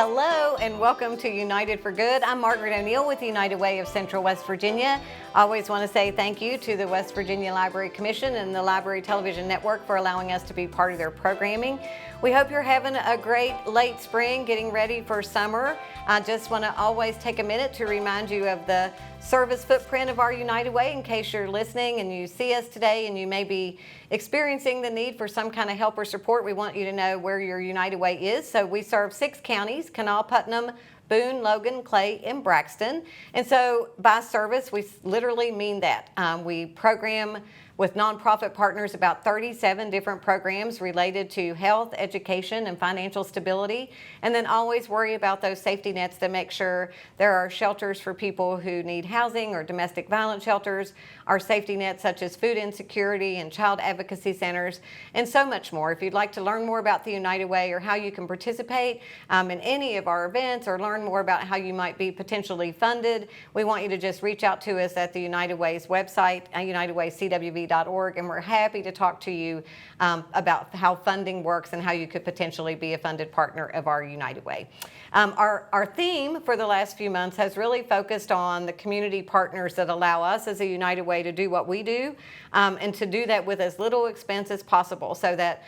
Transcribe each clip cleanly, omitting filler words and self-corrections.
Hello and welcome to United for Good. I'm Margaret O'Neill with the United Way of Central West Virginia. I always want to say thank you to the West Virginia Library Commission and the Library Television Network for allowing us to be part of their programming. We hope you're having a great late spring, getting ready for summer. I just want to always take a minute to remind you of the service footprint of our United Way in case you're listening and you see us today and you may be experiencing the need for some kind of help or support. We want you to know where your United Way is. So we serve 6 counties: Kanawha, Putnam, Boone, Logan, Clay, and Braxton. And so by service, we literally mean that. We program with nonprofit partners about 37 different programs related to health, education, and financial stability. And then always worry about those safety nets to make sure there are shelters for people who need housing or domestic violence shelters, our safety nets such as food insecurity and child advocacy centers, and so much more. If you'd like to learn more about the United Way or how you can participate in any of our events or learn more about how you might be potentially funded, we want you to just reach out to us at the United Way's website, unitedwaycwv.org, and we're happy to talk to you about how funding works and how you could potentially be a funded partner of our United Way. Our theme for the last few months has really focused on the community partners that allow us as a United Way to do what we do, and to do that with as little expense as possible so that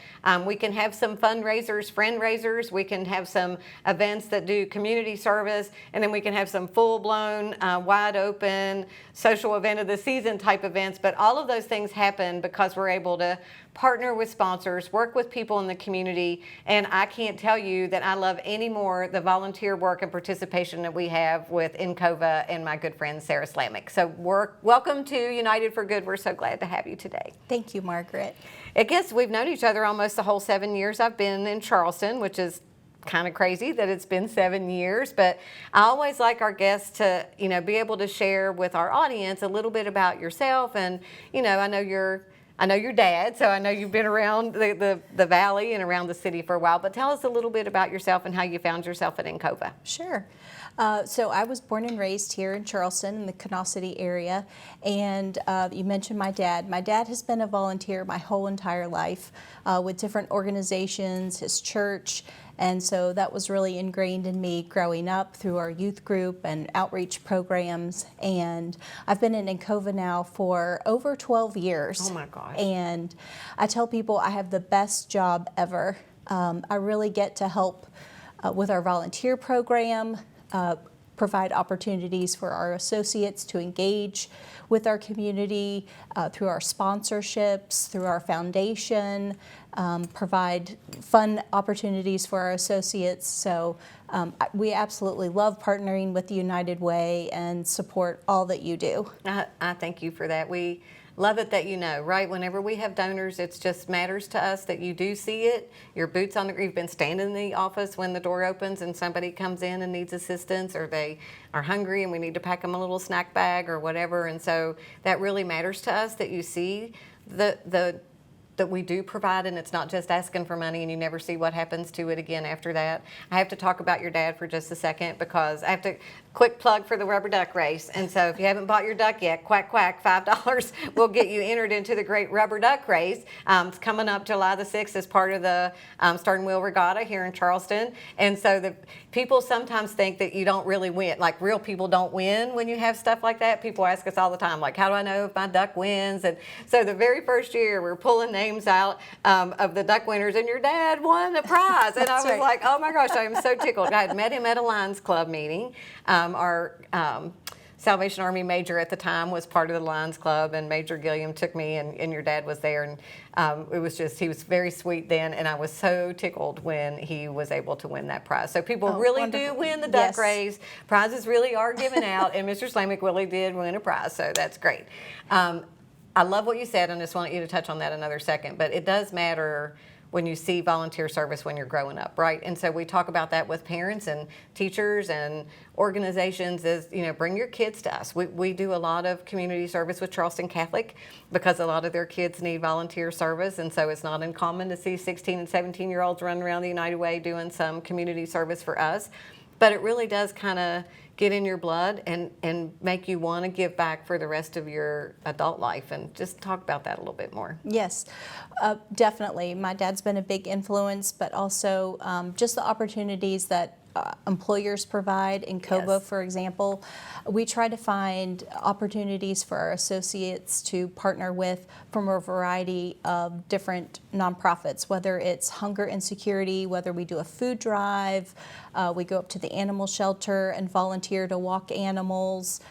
we can have some fundraisers, friend raisers, we can have some events that do community service, and then we can have some full-blown, wide open social event of the season type events. But all of those things happen because we're able to partner with sponsors, work with people in the community, and I can't tell you that I love any more the volunteer work and participation that we have with Incova and my good friend Sarah Slamick. So welcome to United for Good. We're so glad to have you today. Thank you, Margaret. I guess we've known each other almost the whole 7 years I've been in Charleston, which is kind of crazy that it's been 7 years, but I always like our guests to, be able to share with our audience a little bit about yourself. And, I know your dad, so I know you've been around the valley and around the city for a while, but tell us a little bit about yourself and how you found yourself at Incova. Sure. So I was born and raised here in Charleston in the Kanawha City area, and you mentioned my dad. My dad has been a volunteer my whole entire life with different organizations, his church, and so that was really ingrained in me growing up through our youth group and outreach programs. And I've been in Incova now for over 12 years. Oh my gosh. And I tell people I have the best job ever. I really get to help with our volunteer program, provide opportunities for our associates to engage with our community through our sponsorships, through our foundation, provide fun opportunities for our associates. So we absolutely love partnering with the United Way and support all that you do. I thank you for that. We love it that right? Whenever we have donors, it just matters to us that you do see it. Your boots on the ground. You've been standing in the office when the door opens and somebody comes in and needs assistance, or they are hungry and we need to pack them a little snack bag or whatever. And so that really matters to us that you see that we do provide, and it's not just asking for money and you never see what happens to it again after that. I have to talk about your dad for just a second because I have to quick plug for the rubber duck race. And so if you haven't bought your duck yet, quack, quack, $5 will get you entered into the great rubber duck race. It's coming up July the 6th as part of the Stern Wheel Regatta here in Charleston. And so the people sometimes think that you don't really win, like real people don't win when you have stuff like that. People ask us all the time, like, how do I know if my duck wins? And so the very first year we're pulling names out of the duck winners, and your dad won a prize. And I was like, oh my gosh, I am so tickled. I had met him at a Lions Club meeting. Our Salvation Army major at the time was part of the Lions Club, and Major Gilliam took me, and your dad was there, and he was very sweet then, and I was so tickled when he was able to win that prize. So people really do win the duck race. Prizes really are given out, and Mr. Slamick really did win a prize, so that's great. I love what you said, and I just want you to touch on that another second, but it does matter when you see volunteer service when you're growing up, right? And so we talk about that with parents and teachers and organizations is, bring your kids to us. We do a lot of community service with Charleston Catholic because a lot of their kids need volunteer service, and so it's not uncommon to see 16 and 17-year-olds running around the United Way doing some community service for us. But it really does kind of get in your blood and make you want to give back for the rest of your adult life. And just talk about that a little bit more. Yes, definitely. My dad's been a big influence, but also just the opportunities that employers provide in COBA, Yes. for example. We try to find opportunities for our associates to partner with from a variety of different nonprofits, whether it's hunger insecurity, whether we do a food drive, we go up to the animal shelter and volunteer to walk animals,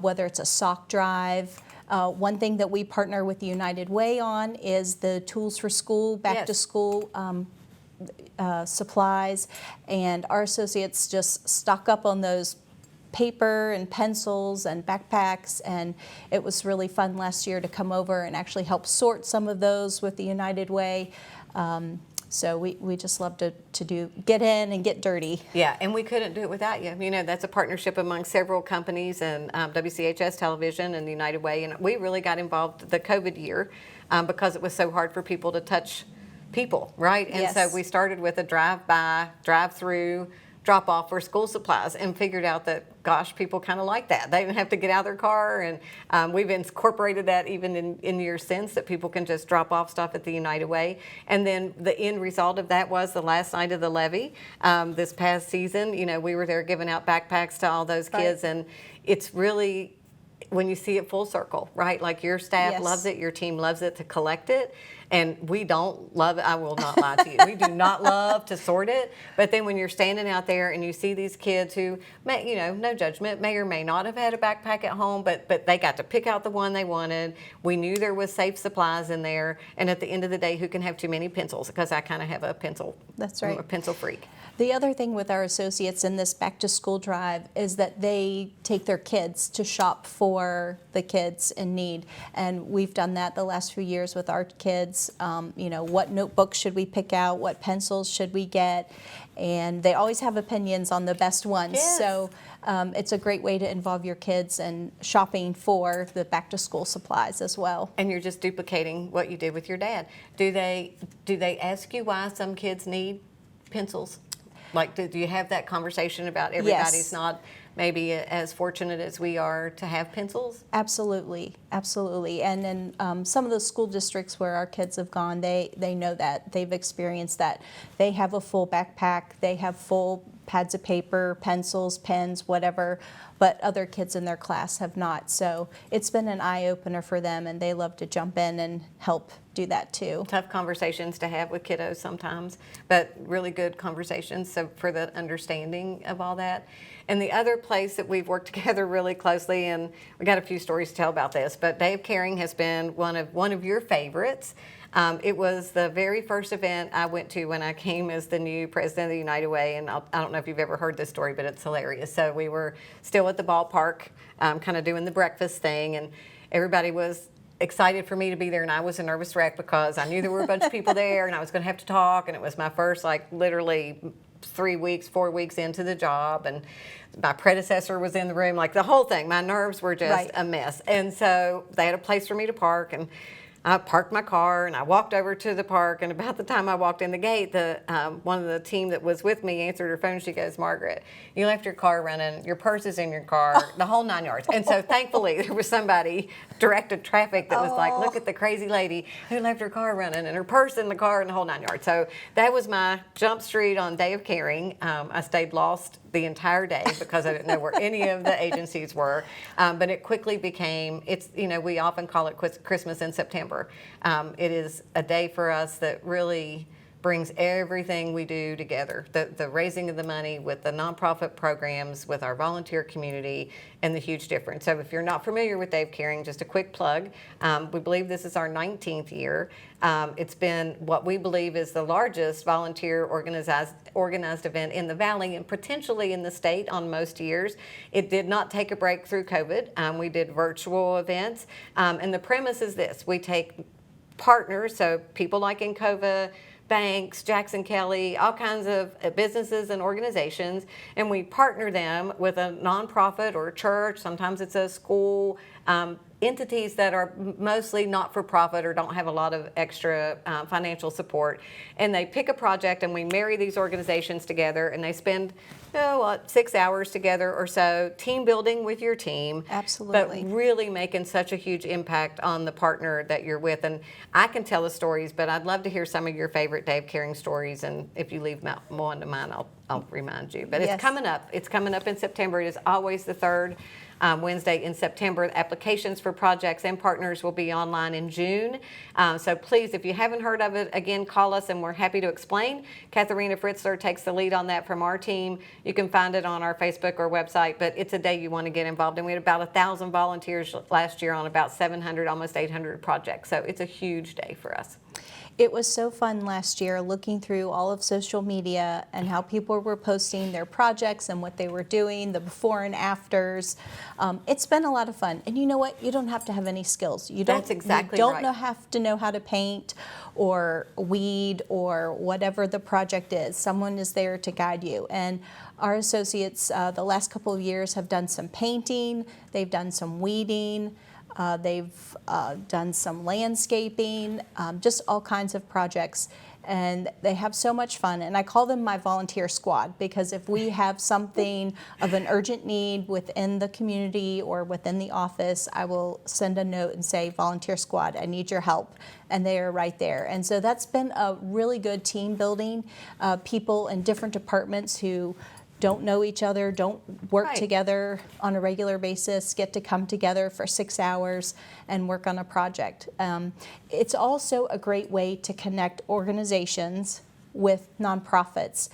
whether it's a sock drive. One thing that we partner with the United Way on is the Tools for School, back to Yes. school supplies, and our associates just stock up on those paper and pencils and backpacks, and it was really fun last year to come over and actually help sort some of those with the United Way. So we just love to get in and get dirty. Yeah, and we couldn't do it without you. You know, that's a partnership among several companies and WCHS Television and the United Way. And we really got involved the COVID year because it was so hard for people to touch people, right? And Yes. so we started with a drive-by, drive-through, drop-off for school supplies and figured out that, gosh, people kind of like that. They didn't have to get out of their car, and we've incorporated that even in years since, that people can just drop off stuff at the United Way. And then the end result of that was the last night of the levee this past season. You know, we were there giving out backpacks to all those kids, Right. and it's really, when you see it full circle, right? Like your staff Yes. loves it, your team loves it to collect it, and we don't love it. I will not lie to you. We do not love to sort it, but then when you're standing out there and you see these kids who may, you know, no judgment, may or may not have had a backpack at home, but they got to pick out the one they wanted. We knew there was safe supplies in there, and at the end of the day, who can have too many pencils? Because I kind of have a pencil. That's I'm right. a pencil freak. The other thing with our associates in this back to school drive is that they take their kids to shop for the kids in need. And we've done that the last few years with our kids. You know, what notebooks should we pick out? What pencils should we get? And they always have opinions on the best ones. Yes. So it's a great way to involve your kids in shopping for the back to school supplies as well. And you're just duplicating what you did with your dad. Do they ask you why some kids need pencils? Like, do you have that conversation about everybody's Yes. not maybe as fortunate as we are to have pencils? Absolutely, absolutely. And in some of the school districts where our kids have gone, they know that. They've experienced that. They have a full backpack, they have full pads of paper, pencils, pens, whatever, but other kids in their class have not. So it's been an eye-opener for them, and they love to jump in and help do that too. Tough conversations to have with kiddos sometimes, but really good conversations, so for the understanding of all that. And the other place that we've worked together really closely, and we got a few stories to tell about this, but Day of Caring has been one of your favorites. It was the very first event I went to when I came as the new president of the United Way, and I don't know if you've ever heard this story, but it's hilarious. So we were still at the ballpark, kind of doing the breakfast thing, and everybody was excited for me to be there, and I was a nervous wreck because I knew there were a bunch of people there, and I was going to have to talk, and it was my first, like, literally 3 weeks, 4 weeks into the job, and my predecessor was in the room, like the whole thing. My nerves were just Right. a mess, and so they had a place for me to park, and I parked my car and I walked over to the park, and about the time I walked in the gate, one of the team that was with me answered her phone. She goes, "Margaret, you left your car running, your purse is in your car, the whole 9 yards." And so thankfully there was somebody directed traffic that was like, "Look at the crazy lady who left her car running and her purse in the car and the whole 9 yards." So that was my jump street on Day of Caring. I stayed lost the entire day because I didn't know where any of the agencies were. But it quickly became, we often call it Christmas in September. It is a day for us that really brings everything we do together. The raising of the money with the nonprofit programs, with our volunteer community, and the huge difference. So if you're not familiar with Day of Caring, just a quick plug. We believe this is our 19th year. It's been what we believe is the largest volunteer organized event in the Valley and potentially in the state on most years. It did not take a break through COVID. We did virtual events. And the premise is this: we take partners, so people like Encova, banks, Jackson Kelly, all kinds of businesses and organizations, and we partner them with a nonprofit or a church. Sometimes it's a school, entities that are mostly not-for-profit or don't have a lot of extra financial support. And they pick a project, and we marry these organizations together, and they spend 6 hours together or so, team building with your team. Absolutely. But really making such a huge impact on the partner that you're with. And I can tell the stories, but I'd love to hear some of your favorite Day of Caring stories. And if you leave one to mine, I'll remind you. But Yes. it's coming up. It's coming up in September. It is always the third Wednesday in September. Applications for projects and partners will be online in June. So please, if you haven't heard of it, again, call us and we're happy to explain. Katharina Fritzler takes the lead on that from our team. You can find it on our Facebook or website, but it's a day you want to get involved in. We had about 1,000 volunteers last year on about 700, almost 800 projects. So it's a huge day for us. It was so fun last year looking through all of social media and how people were posting their projects and what they were doing, the before and afters. It's been a lot of fun. And you know what? You don't have to have any skills. That's exactly you don't right. have to know how to paint or weed or whatever the project is. Someone is there to guide you. And our associates the last couple of years have done some painting, they've done some weeding, they've done some landscaping, just all kinds of projects. And they have so much fun. And I call them my volunteer squad, because if we have something of an urgent need within the community or within the office, I will send a note and say, volunteer squad, I need your help. And they are right there. And so that's been a really good team building. People in different departments who don't know each other, don't work Right. together on a regular basis, get to come together for 6 hours and work on a project. It's also a great way to connect organizations with nonprofits.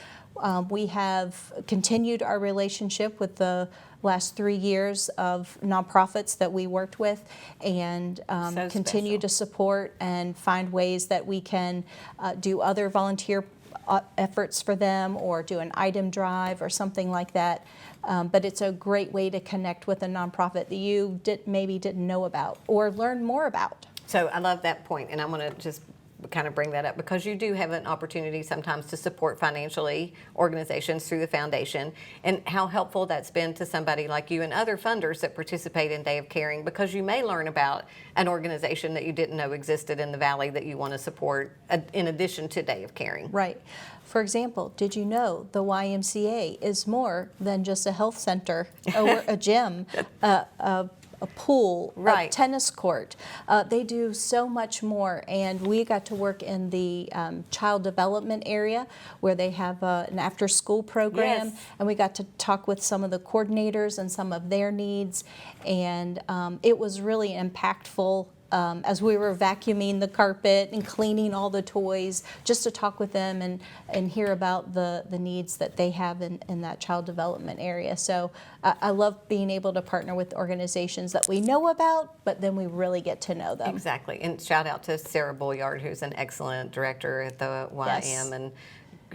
We have continued our relationship with the last 3 years of nonprofits that we worked with, and So continue special. to support and find ways that we can do other volunteer efforts for them, or do an item drive or something like that. But it's a great way to connect with a nonprofit that you maybe didn't know about or learn more about. So I love that point, and I'm going to just kind of bring that up because you do have an opportunity sometimes to support financially organizations through the foundation, and how helpful that's been to somebody like you and other funders that participate in Day of Caring, because you may learn about an organization that you didn't know existed in the Valley that you want to support in addition to Day of Caring. Right. For example, did you know the YMCA is more than just a health center or a gym, a pool, Right. a tennis court? They do so much more, and we got to work in the child development area where they have an after-school program, Yes. and we got to talk with some of the coordinators and some of their needs, and it was really impactful. As we were vacuuming the carpet and cleaning all the toys, just to talk with them and hear about the needs that they have in that child development area. So I love being able to partner with organizations that we know about, but then we really get to know them. Exactly. And shout out to Sarah Bulliard, who's an excellent director at the YM. Yes. And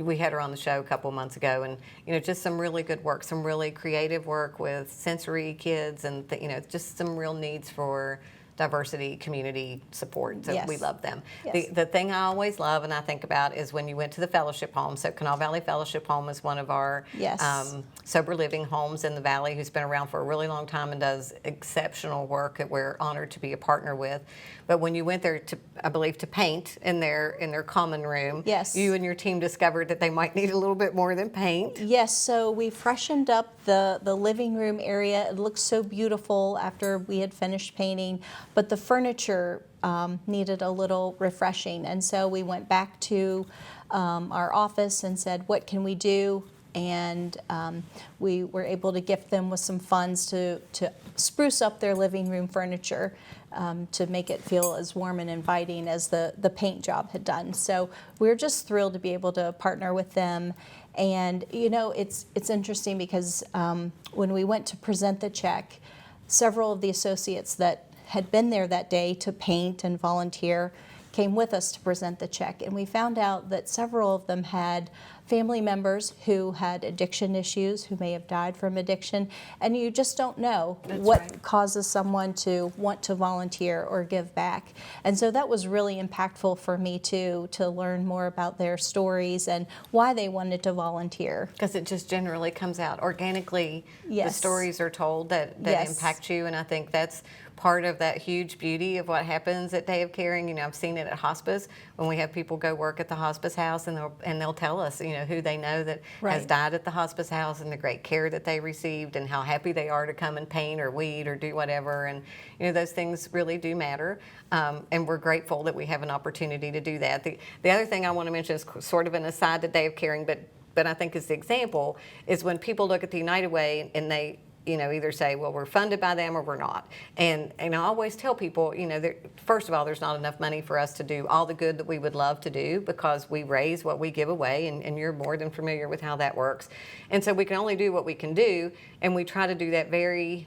we had her on the show a couple months ago, and just some really good work, some really creative work with sensory kids, and just some real needs for diversity, community support. So Yes. we love them. Yes. The thing I always love and I think about is when you went to the fellowship home. So Canal Valley Fellowship Home is one of our Yes. sober living homes in the Valley, who's been around for a really long time and does exceptional work that we're honored to be a partner with. But when you went there to, I believe, to paint in their common room, Yes. you and your team discovered that they might need a little bit more than paint. Yes, so we freshened up the living room area. It looked so beautiful after we had finished painting, but the furniture needed a little refreshing. And so we went back to our office and said, what can we do? And we were able to gift them with some funds to spruce up their living room furniture, to make it feel as warm and inviting as the paint job had done. So we're just thrilled to be able to partner with them. And it's interesting because when we went to present the check, several of the associates that had been there that day to paint and volunteer came with us to present the check, and we found out that several of them had family members who had addiction issues, who may have died from addiction, and you just don't know what right. causes someone to want to volunteer or give back. And so that was really impactful for me too, to learn more about their stories and why they wanted to volunteer. Because it just generally comes out organically. The Yes. stories are told that Yes. impact you, and I think that's part of that huge beauty of what happens at Day of Caring. I've seen it at hospice when we have people go work at the hospice house, and they'll tell us, who they know that has Right. died at the hospice house, and the great care that they received, and how happy they are to come and paint or weed or do whatever. And those things really do matter, and we're grateful that we have an opportunity to do that. The other thing I want to mention is sort of an aside to Day of Caring, but but I think is the example, is when people look at the United Way and they, either say, well, we're funded by them or we're not. And I always tell people, first of all, there's not enough money for us to do all the good that we would love to do, because we raise what we give away, and you're more than familiar with how that works. And so we can only do what we can do, and we try to do that very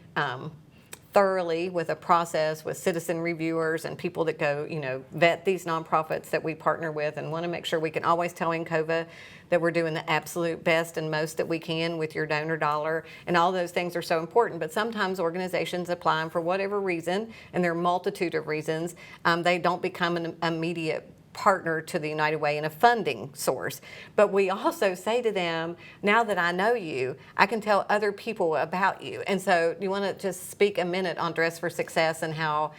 thoroughly with a process, with citizen reviewers and people that go, vet these nonprofits that we partner with, and want to make sure we can always tell Encova that we're doing the absolute best and most that we can with your donor dollar. And all those things are so important. But sometimes organizations apply for whatever reason, and there are a multitude of reasons, they don't become an immediate partner to the United Way in a funding source. But we also say to them, now that I know you, I can tell other people about you. And so you want to just speak a minute on Dress for Success and how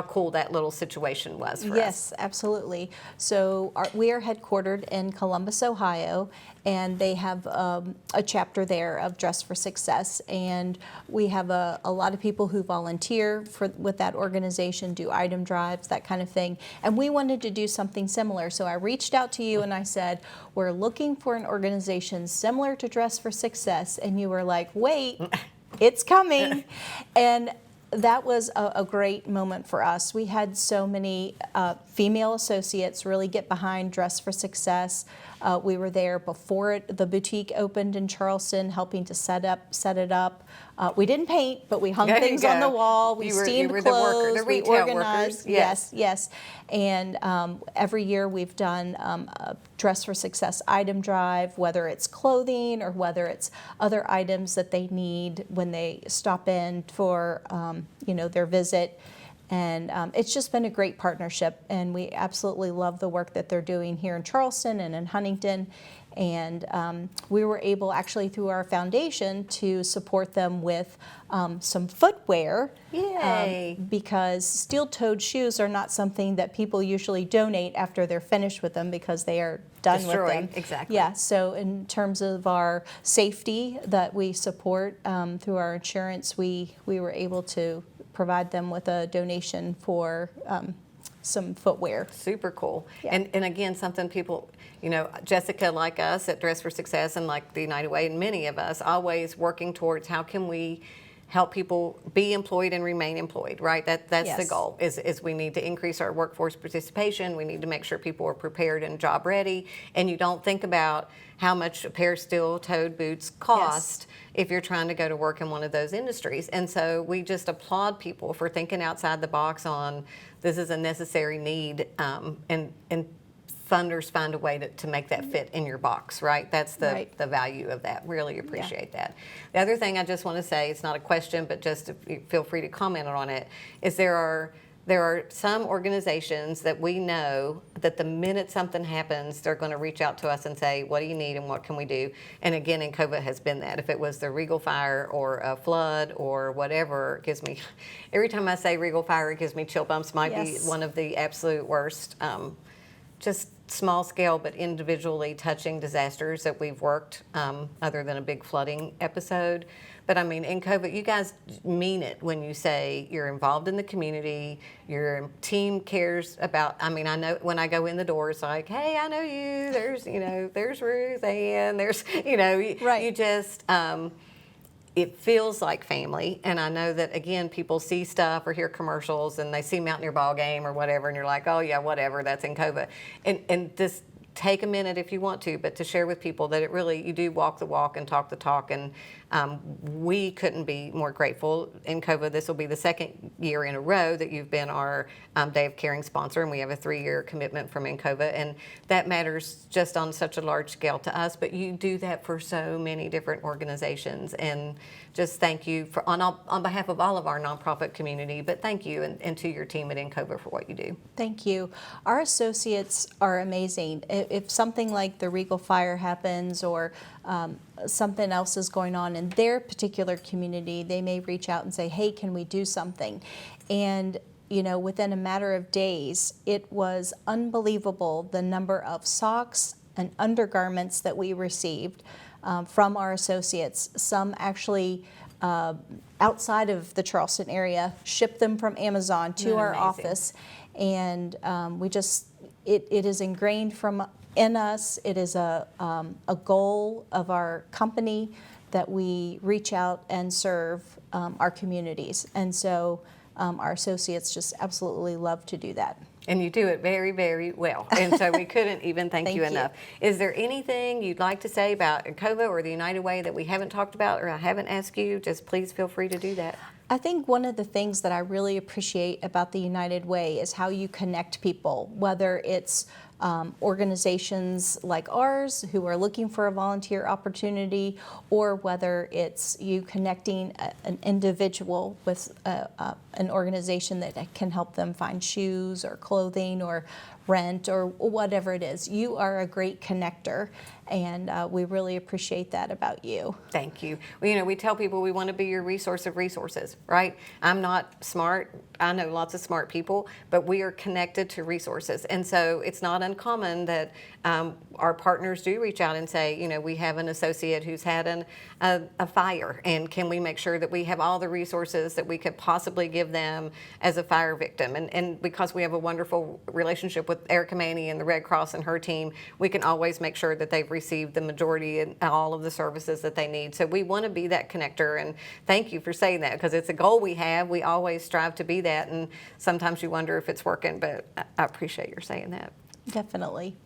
cool that little situation was for us. Yes, absolutely. So we are headquartered in Columbus, Ohio, and they have a chapter there of Dress for Success. And we have a lot of people who volunteer with that organization, do item drives, that kind of thing. And we wanted to do something similar. So I reached out to you and I said, we're looking for an organization similar to Dress for Success. And you were like, wait, it's coming. And that was a great moment for us. We had so many female associates really get behind Dress for Success. We were there before the boutique opened in Charleston, helping to set it up. We didn't paint, but we hung things on the wall. We steamed clothes. We organized. Yes. And every year we've done a Dress for Success item drive, whether it's clothing or whether it's other items that they need when they stop in for their visit. And it's just been a great partnership, and we absolutely love the work that they're doing here in Charleston and in Huntington. And we were able, actually through our foundation, to support them with some footwear. Yay! Because steel-toed shoes are not something that people usually donate after they're finished with them, because they are done with them. Exactly. Yeah, so in terms of our safety that we support through our insurance, we were able to provide them with a donation for some footwear. Super cool. Yeah. And again, something people, Jessica, like us at Dress for Success, and like the United Way, and many of us, always working towards how can we help people be employed and remain employed, right? That's Yes. the goal, is we need to increase our workforce participation. We need to make sure people are prepared and job ready. And you don't think about how much a pair of steel-toed boots cost if you're trying to go to work in one of those industries. And so we just applaud people for thinking outside the box on this is a necessary need, and funders find a way to make that fit in your box, right? That's the value of that. Really appreciate that. The other thing I just want to say, it's not a question, but just feel free to comment on it, is there are some organizations that we know that the minute something happens, they're going to reach out to us and say, what do you need and what can we do? And again, Encova has been that. If it was the Regal Fire or a flood or whatever, it gives me, every time I say Regal Fire, it gives me chill bumps. Might be one of the absolute worst, just small scale but individually touching disasters that we've worked, other than a big flooding episode. But I mean, Encova, you guys mean it when you say you're involved in the community, your team cares about, I mean, I know when I go in the door, it's like, hey, I know you, there's Ruth Ann, there's, you just, it feels like family. And I know that, again, people see stuff or hear commercials and they see Mountaineer ball game or whatever, and you're like, oh yeah, whatever, that's Encova. And this, take a minute if you want to, but to share with people that it really, you do walk the walk and talk the talk. And we couldn't be more grateful. Encova, this will be the second year in a row that you've been our Day of Caring sponsor, and we have a 3-year commitment from Encova, and that matters just on such a large scale to us, but you do that for so many different organizations. And just thank you for on behalf of all of our nonprofit community, but thank you and to your team at Encova for what you do. Thank you. Our associates are amazing. If something like the Regal Fire happens or something else is going on in their particular community, they may reach out and say, hey, can we do something? And within a matter of days, it was unbelievable the number of socks and undergarments that we received from our associates. Some actually outside of the Charleston area, shipped them from Amazon to our office. And we just, it is ingrained from in us. It is a goal of our company that we reach out and serve our communities. And so our associates just absolutely love to do that. And you do it very, very well. And so we couldn't even thank you enough. Is there anything you'd like to say about COVA or the United Way that we haven't talked about or I haven't asked you? Just please feel free to do that. I think one of the things that I really appreciate about the United Way is how you connect people, whether it's organizations like ours who are looking for a volunteer opportunity, or whether it's you connecting an individual with an organization that can help them find shoes or clothing or rent or whatever it is. You are a great connector, and we really appreciate that about you. Thank you. Well, we tell people we want to be your resource of resources, right? I'm not smart. I know lots of smart people, but we are connected to resources. And so it's not uncommon that our partners do reach out and say, we have an associate who's had a fire, and can we make sure that we have all the resources that we could possibly give them as a fire victim? And because we have a wonderful relationship with Erica Maney and the Red Cross and her team, we can always make sure that they've received the majority and all of the services that they need. So we want to be that connector, and thank you for saying that, because it's a goal we have. We always strive to be that, and sometimes you wonder if it's working, but I appreciate your saying that. Definitely.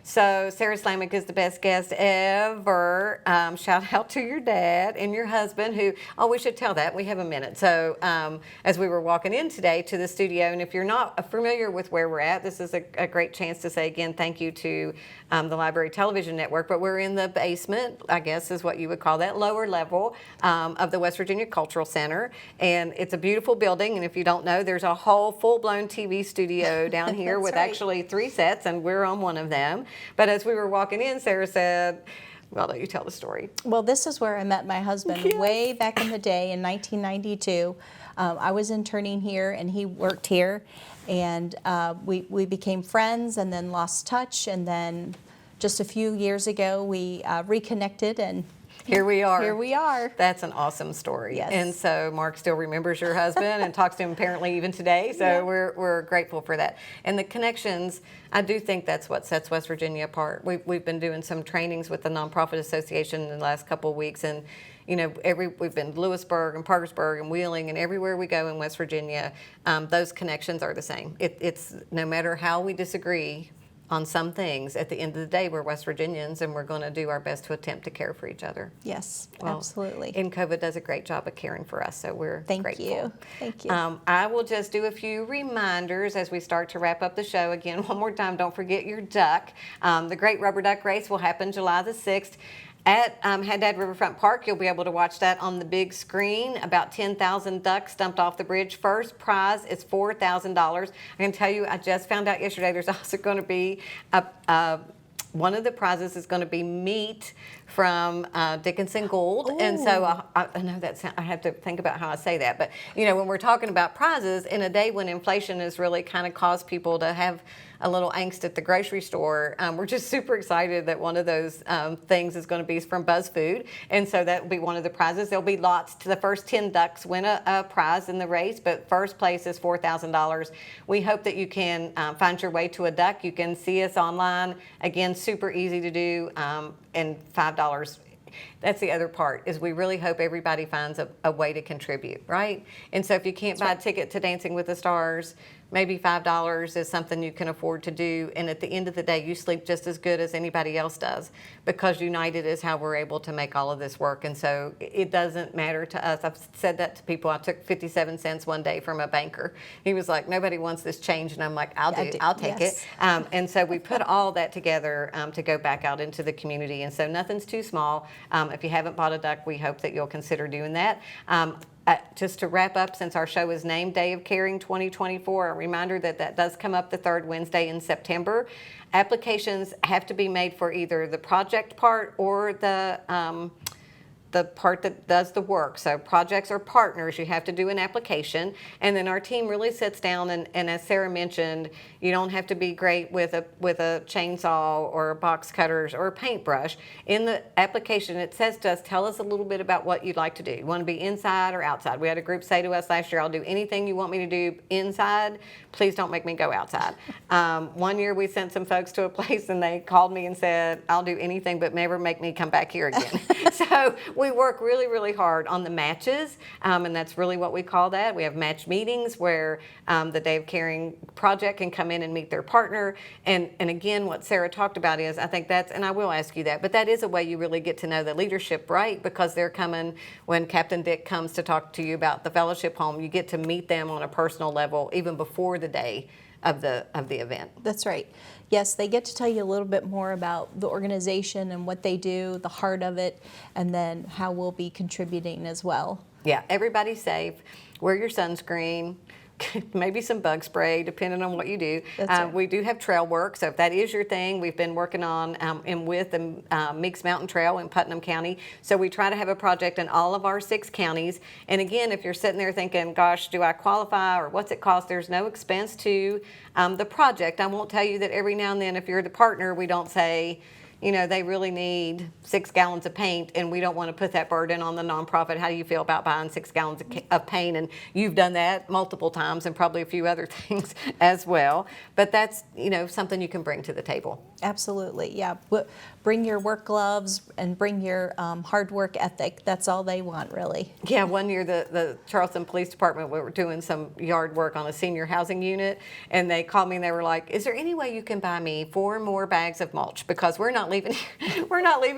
So Sarah Slamick is the best guest ever. Shout out to your dad and your husband who, we should tell that. We have a minute. So as we were walking in today to the studio, and if you're not familiar with where we're at, this is a great chance to say again, thank you to the Library Television Network, but we're in the basement, I guess is what you would call that, lower level of the West Virginia Cultural Center. And it's a beautiful building. And if you don't know, there's a whole full-blown TV studio down here with right. actually 3 sets, and we're on one of them. But as we were walking in, Sarah said, well, let you tell the story. Well, this is where I met my husband way back in the day in 1992. I was interning here and he worked here, and we became friends and then lost touch, and then just a few years ago we reconnected, and here we are. Here we are. That's an awesome story. Yes. And so Mark still remembers your husband and talks to him apparently even today. So yeah. We're grateful for that. And the connections, I do think that's what sets West Virginia apart. We've been doing some trainings with the Nonprofit Association in the last couple of weeks, and we've been to Lewisburg and Parkersburg and Wheeling, and everywhere we go in West Virginia, those connections are the same. It's no matter how we disagree on some things, at the end of the day, we're West Virginians, and we're going to do our best to attempt to care for each other. Yes, well, absolutely. And COVA does a great job of caring for us, so we're grateful. Thank you. I will just do a few reminders as we start to wrap up the show. Again, one more time, don't forget your duck. The Great Rubber Duck Race will happen July the 6th. At Haddad Riverfront Park, you'll be able to watch that on the big screen. About 10,000 ducks dumped off the bridge. First prize is $4,000. I can tell you, I just found out yesterday there's also going to be one of the prizes is going to be meat from Dickinson Gould. Ooh. And so I know I have to think about how I say that. But, when we're talking about prizes, in a day when inflation has really kind of caused people to have a little angst at the grocery store, we're just super excited that one of those things is going to be from BuzzFood. And so that will be one of the prizes. There'll be lots. The first 10 ducks win a prize in the race, but first place is $4,000. We hope that you can find your way to a duck. You can see us online. Again, super easy to do, and $5. That's the other part, is we really hope everybody finds a way to contribute, right? And so if you can't buy a ticket to Dancing with the Stars, maybe $5 is something you can afford to do. And at the end of the day, you sleep just as good as anybody else does, because United is how we're able to make all of this work. And so it doesn't matter to us. I've said that to people. I took 57 cents one day from a banker. He was like, nobody wants this change. And I'm like, I'll take yes. it. And so we put all that together to go back out into the community. And so nothing's too small. If you haven't bought a duck, we hope that you'll consider doing that. Just to wrap up, since our show is named Day of Caring 2024, a reminder that does come up the third Wednesday in September. Applications have to be made for either the project part or the the part that does the work. So projects are partners. You have to do an application, and then our team really sits down and as Sarah mentioned, you don't have to be great with a chainsaw or a box cutters or a paintbrush. In the application, it says to us, tell us a little bit about what you'd like to do. You want to be inside or outside? We had a group say to us last year, I'll do anything you want me to do inside. Please don't make me go outside. One year we sent some folks to a place and they called me and said, I'll do anything but never make me come back here again. So we work really, really hard on the matches, and that's really what we call that. We have match meetings where the Day of Caring project can come in and meet their partner. And again, what Sarah talked about is, I think that's, and I will ask you that, but that is a way you really get to know the leadership, right? Because they're coming, when Captain Dick comes to talk to you about the fellowship home, you get to meet them on a personal level even before the day of the event. That's right. Yes, they get to tell you a little bit more about the organization and what they do, the heart of it, and then how we'll be contributing as well. Yeah, everybody's safe. Wear your sunscreen. Maybe some bug spray, depending on what you do. Right. We do have trail work, so if that is your thing, we've been working on and with the Meeks Mountain Trail in Putnam County. So we try to have a project in all of our 6 counties. And again, if you're sitting there thinking, gosh, do I qualify or what's it cost? There's no expense to the project. I won't tell you that every now and then, if you're the partner, we don't say, you know, they really need 6 gallons of paint and we don't want to put that burden on the nonprofit. How do you feel about buying 6 gallons of paint? And you've done that multiple times and probably a few other things as well. But that's, you know, something you can bring to the table. Absolutely, yeah. Bring your work gloves and bring your hard work ethic. That's all they want, really. Yeah, one year the Charleston Police Department, we were doing some yard work on a senior housing unit, and they called me and they were like, is there any way you can buy me 4 more bags of mulch? Because we're not leaving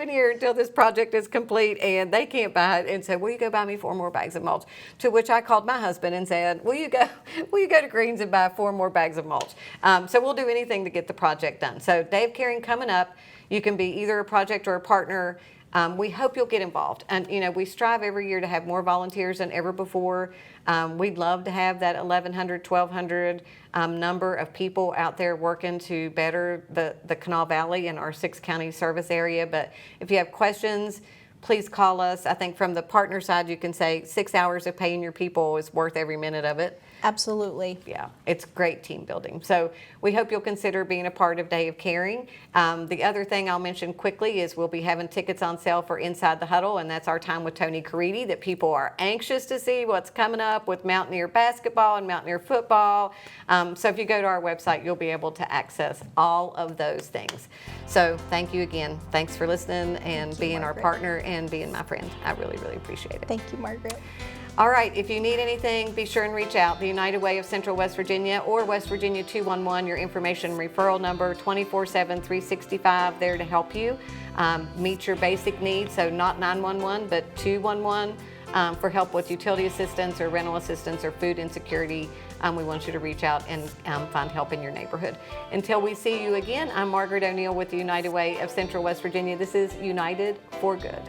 here until this project is complete, and they can't buy it. And so, will you go buy me 4 more bags of mulch? To which I called my husband and said, will you go to Greens and buy 4 more bags of mulch? So we'll do anything to get the project done. So Day of Caring coming up. You can be either a project or a partner. We hope you'll get involved. And, you know, we strive every year to have more volunteers than ever before. We'd love to have that 1,100, 1,200 number of people out there working to better the Kanawha Valley and our 6-county service area. But if you have questions, please call us. I think from the partner side, you can say 6 hours of paying your people is worth every minute of it. Absolutely. Yeah, it's great team building. So we hope you'll consider being a part of Day of Caring. The other thing I'll mention quickly is we'll be having tickets on sale for Inside the Huddle, and that's our time with Tony Caridi that people are anxious to see what's coming up with Mountaineer basketball and Mountaineer football. So if you go to our website, you'll be able to access all of those things. So thank you again. Thanks for listening and being our partner and being my friend. I really, really appreciate it. Thank you, Margaret. All right, if you need anything, be sure and reach out. The United Way of Central West Virginia or West Virginia 211, your information referral number, 24/7, 365, there to help you meet your basic needs. So not 911, but 211 for help with utility assistance or rental assistance or food insecurity. We want you to reach out and find help in your neighborhood. Until we see you again, I'm Margaret O'Neill with the United Way of Central West Virginia. This is United for Good.